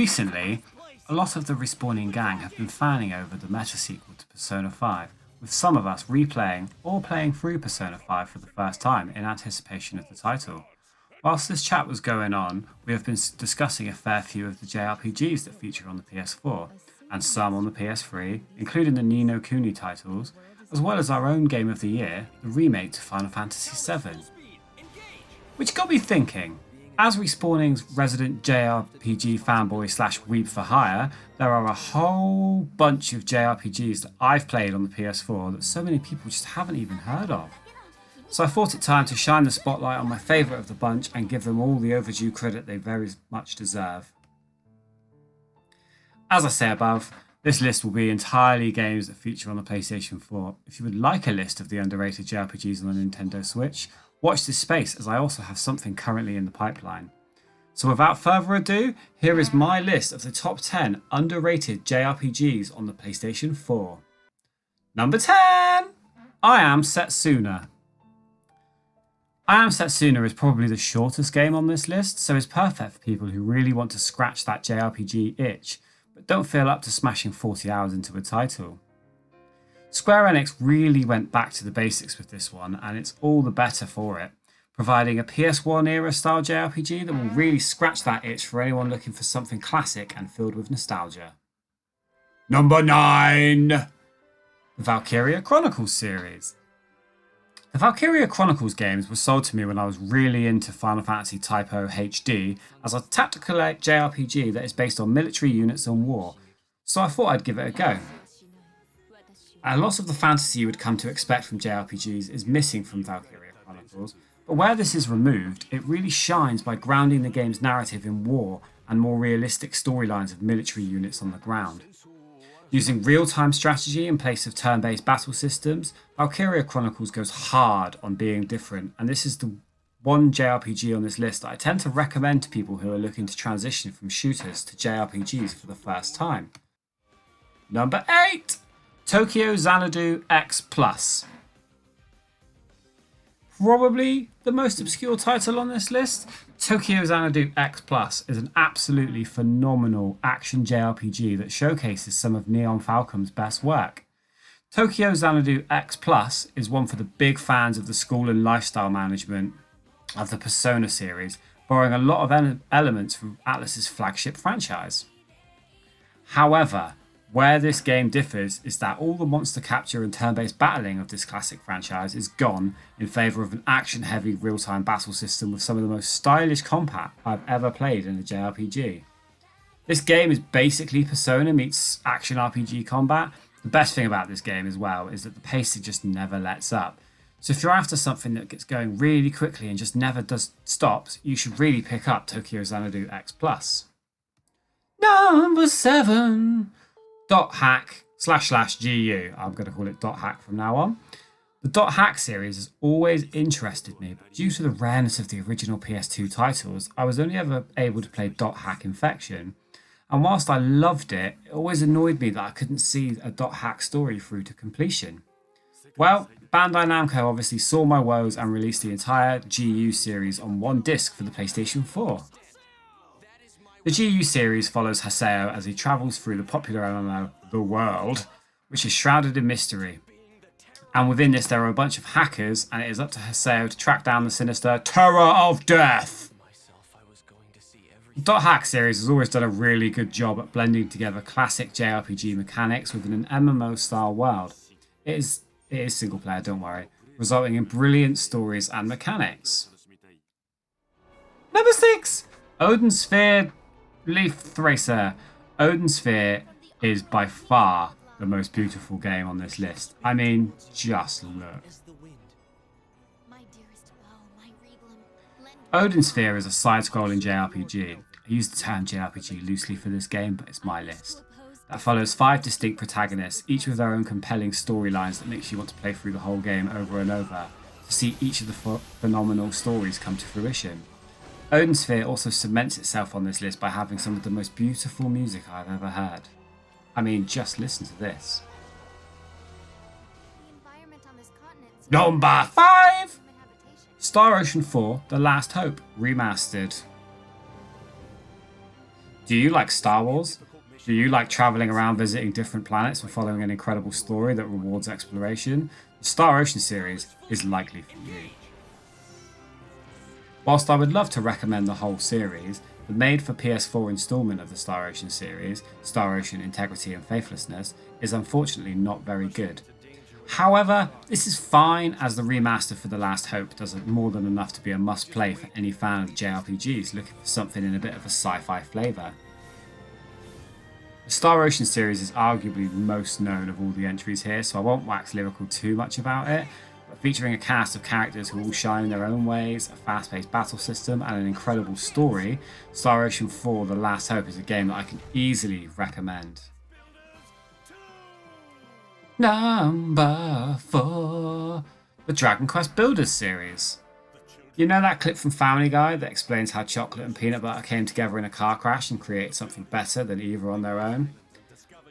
Recently, a lot of the respawning gang have been fanning over the meta sequel to Persona 5, with some of us replaying or playing through Persona 5 for the first time in anticipation of the title. Whilst this chat was going on, we have been discussing a fair few of the JRPGs that feature on the PS4, and some on the PS3, including the Ni no Kuni titles, as well as our own game of the year, the remake to Final Fantasy VII. Which got me thinking, as Respawning's resident JRPG fanboy / weep for hire, there are a whole bunch of JRPGs that I've played on the PS4 that so many people just haven't even heard of. So I thought it time to shine the spotlight on my favourite of the bunch and give them all the overdue credit they very much deserve. As I say above, this list will be entirely games that feature on the PlayStation 4. If you would like a list of the underrated JRPGs on the Nintendo Switch, watch this space as I also have something currently in the pipeline. So without further ado, here is my list of the top 10 underrated JRPGs on the PlayStation 4. Number 10! I Am Setsuna. I Am Setsuna is probably the shortest game on this list, so it's perfect for people who really want to scratch that JRPG itch, but don't feel up to smashing 40 hours into a title. Square Enix really went back to the basics with this one, and it's all the better for it, providing a PS1 era style JRPG that will really scratch that itch for anyone looking for something classic and filled with nostalgia. Number 9! The Valkyria Chronicles series. The Valkyria Chronicles games were sold to me when I was really into Final Fantasy Type O HD as a tactical JRPG that is based on military units and war, so I thought I'd give it a go. A lot of the fantasy you would come to expect from JRPGs is missing from Valkyria Chronicles, but where this is removed, it really shines by grounding the game's narrative in war and more realistic storylines of military units on the ground. Using real-time strategy in place of turn-based battle systems, Valkyria Chronicles goes hard on being different, and this is the one JRPG on this list that I tend to recommend to people who are looking to transition from shooters to JRPGs for the first time. Number 8! Tokyo Xanadu X Plus. Probably the most obscure title on this list, Tokyo Xanadu X Plus is an absolutely phenomenal action JRPG that showcases some of Neon Falcom's best work. Tokyo Xanadu X Plus is one for the big fans of the school and lifestyle management of the Persona series, borrowing a lot of elements from Atlus's flagship franchise. However, where this game differs is that all the monster capture and turn-based battling of this classic franchise is gone in favour of an action-heavy real-time battle system with some of the most stylish combat I've ever played in a JRPG. This game is basically Persona meets action RPG combat. The best thing about this game as well is that the pacing just never lets up. So if you're after something that gets going really quickly and just never stops, you should really pick up Tokyo Xanadu X Plus. Number 7! DotHack / GU. I'm going to call it DotHack from now on. The DotHack series has always interested me, but due to the rareness of the original PS2 titles, I was only ever able to play DotHack Infection. And whilst I loved it, it always annoyed me that I couldn't see a DotHack story through to completion. Well, Bandai Namco obviously saw my woes and released the entire GU series on one disc for the PlayStation 4. The GU series follows Haseo as he travels through the popular MMO The World, which is shrouded in mystery. And within this there are a bunch of hackers, and it is up to Haseo to track down the sinister Terror of Death. The DotHack series has always done a really good job at blending together classic JRPG mechanics within an MMO style world. It is single player, don't worry, resulting in brilliant stories and mechanics. Number 6! Odin Sphere Leaf Thracer. Odin Sphere is by far the most beautiful game on this list. I mean, just look. Odin Sphere is a side-scrolling JRPG. I use the term JRPG loosely for this game, but it's my list. That follows 5 distinct protagonists, each with their own compelling storylines that makes you want to play through the whole game over and over to see each of the phenomenal stories come to fruition. Odin Sphere also cements itself on this list by having some of the most beautiful music I've ever heard. I mean, just listen to this. Number 5! Star Ocean 4: The Last Hope Remastered. Do you like Star Wars? Do you like traveling around visiting different planets and following an incredible story that rewards exploration? The Star Ocean series is likely for you. Whilst I would love to recommend the whole series, the made for PS4 installment of the Star Ocean series, Star Ocean Integrity and Faithlessness, is unfortunately not very good. However, this is fine, as the remaster for The Last Hope does more than enough to be a must-play for any fan of JRPGs looking for something in a bit of a sci-fi flavour. The Star Ocean series is arguably the most known of all the entries here, so I won't wax lyrical too much about it, but featuring a cast of characters who all shine in their own ways, a fast-paced battle system and an incredible story, Star Ocean 4 The Last Hope is a game that I can easily recommend. Number 4. The Dragon Quest Builders series. You know that clip from Family Guy that explains how chocolate and peanut butter came together in a car crash and created something better than either on their own?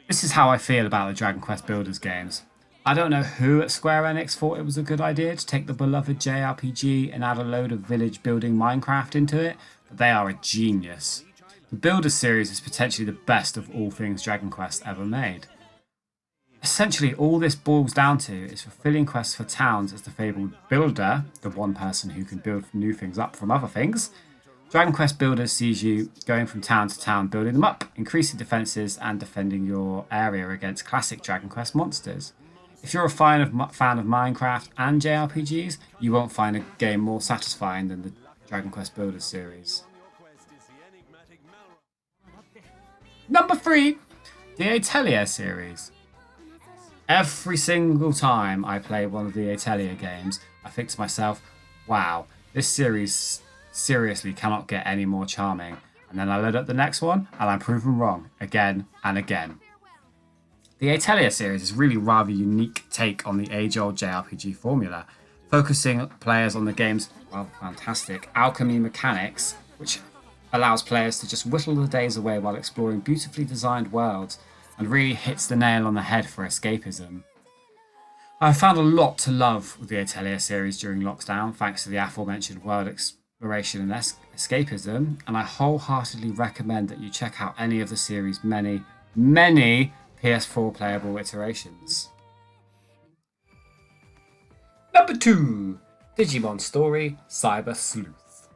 This is how I feel about the Dragon Quest Builders games. I don't know who at Square Enix thought it was a good idea to take the beloved JRPG and add a load of village building Minecraft into it, but they are a genius. The Builders series is potentially the best of all things Dragon Quest ever made. Essentially, all this boils down to is fulfilling quests for towns as the fabled builder, the one person who can build new things up from other things. Dragon Quest Builders sees you going from town to town, building them up, increasing defences and defending your area against classic Dragon Quest monsters. If you're a fan of Minecraft and JRPGs, you won't find a game more satisfying than the Dragon Quest Builders series. Number 3, the Atelier series. Every single time I play one of the Atelier games, I think to myself, wow, this series seriously cannot get any more charming. And then I load up the next one and I'm proven wrong again and again. The Atelier series is really rather unique take on the age-old JRPG formula, focusing players on the game's, well, fantastic alchemy mechanics, which allows players to just whittle the days away while exploring beautifully designed worlds, and really hits the nail on the head for escapism. I found a lot to love with the Atelier series during lockdown, thanks to the aforementioned world exploration and escapism, and I wholeheartedly recommend that you check out any of the series' many PS4 playable iterations. Number 2, Digimon Story Cyber Sleuth.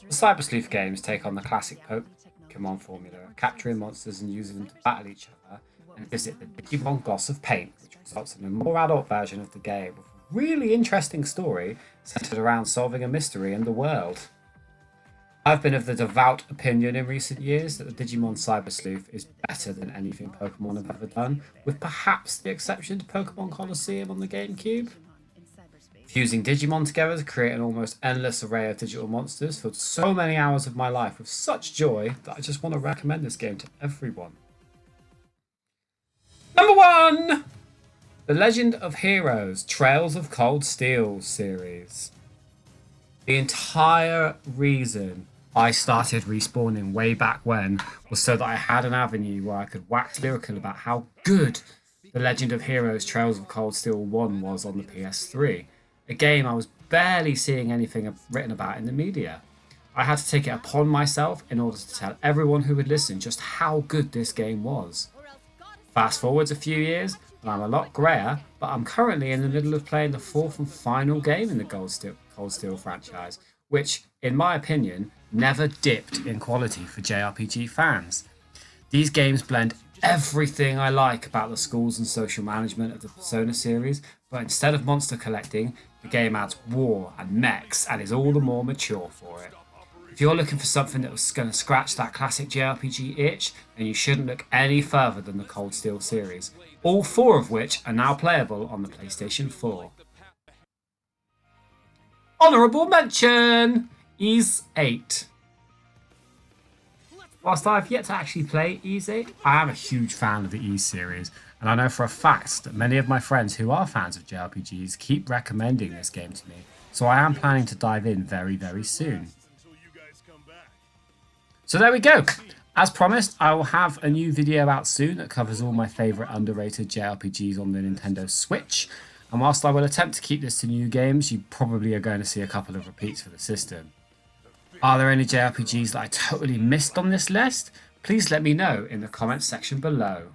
The Cyber Sleuth games take on the classic Pokemon formula, capturing monsters and using them to battle each other, and visit the Digimon Gloss of Paint, which results in a more adult version of the game with a really interesting story centered around solving a mystery in the world. I've been of the devout opinion in recent years that the Digimon Cyber Sleuth is better than anything Pokemon have ever done, with perhaps the exception to Pokemon Colosseum on the GameCube. Fusing Digimon together to create an almost endless array of digital monsters filled so many hours of my life with such joy that I just want to recommend this game to everyone. Number 1! The Legend of Heroes Trails of Cold Steel series. The entire reason I started respawning way back when was so that I had an avenue where I could wax lyrical about how good The Legend of Heroes Trails of Cold Steel 1 was on the PS3. A game I was barely seeing anything written about in the media. I had to take it upon myself in order to tell everyone who would listen just how good this game was. Fast forwards a few years, and I'm a lot greyer, but I'm currently in the middle of playing the 4th and final game in the Cold Steel franchise, which, in my opinion, never dipped in quality for JRPG fans. These games blend everything I like about the schools and social management of the Persona series, but instead of monster collecting, the game adds war and mechs and is all the more mature for it. If you're looking for something that was going to scratch that classic JRPG itch, then you shouldn't look any further than the Cold Steel series, all 4 of which are now playable on the PlayStation 4. Honourable mention! Ys 8. Whilst I've yet to actually play Ys 8, I am a huge fan of the Ys series, and I know for a fact that many of my friends who are fans of JRPGs keep recommending this game to me, so I am planning to dive in very, very soon. So there we go. As promised, I will have a new video out soon that covers all my favourite underrated JRPGs on the Nintendo Switch. And whilst I will attempt to keep this to new games, you probably are going to see a couple of repeats for the system. Are there any JRPGs that I totally missed on this list? Please let me know in the comments section below.